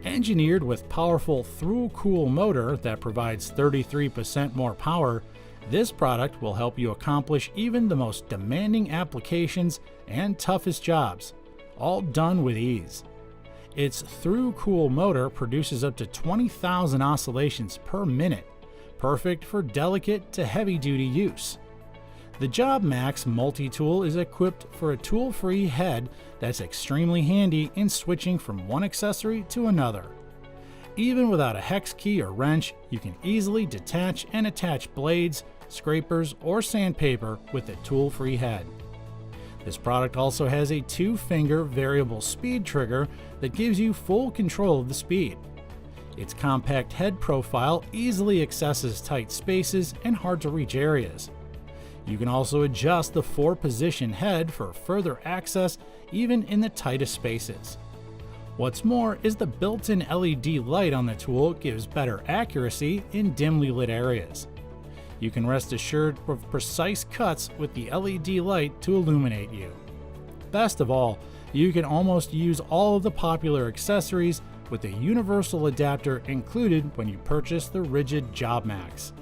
Engineered with powerful through-cool motor that provides 33% more power, this product will help you accomplish even the most demanding applications and toughest jobs, all done with ease. Its through-cool motor produces up to 20,000 oscillations per minute, perfect for delicate to heavy-duty use. The Jobmax Multi-Tool is equipped for a tool-free head that's extremely handy in switching from one accessory to another. Even without a hex key or wrench, you can easily detach and attach blades, scrapers, or sandpaper with a tool-free head. This product also has a 2-finger variable speed trigger that gives you full control of the speed. Its compact head profile easily accesses tight spaces and hard-to-reach areas. You can also adjust the 4-position head for further access even in the tightest spaces. What's more is the built-in LED light on the tool gives better accuracy in dimly lit areas. You can rest assured of precise cuts with the LED light to illuminate you. Best of all, you can almost use all of the popular accessories with a universal adapter included when you purchase the RIDGID Jobmax.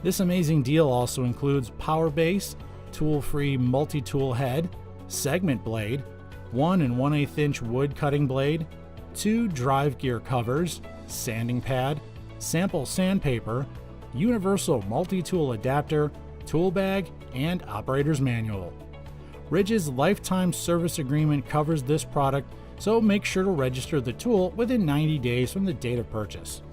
This amazing deal also includes power base, tool-free multi-tool head, segment blade, 1 1/8 inch wood cutting blade, 2 drive gear covers, sanding pad, sample sandpaper, universal multi-tool adapter, tool bag, and operator's manual. RIDGID's lifetime service agreement covers this product, so make sure to register the tool within 90 days from the date of purchase.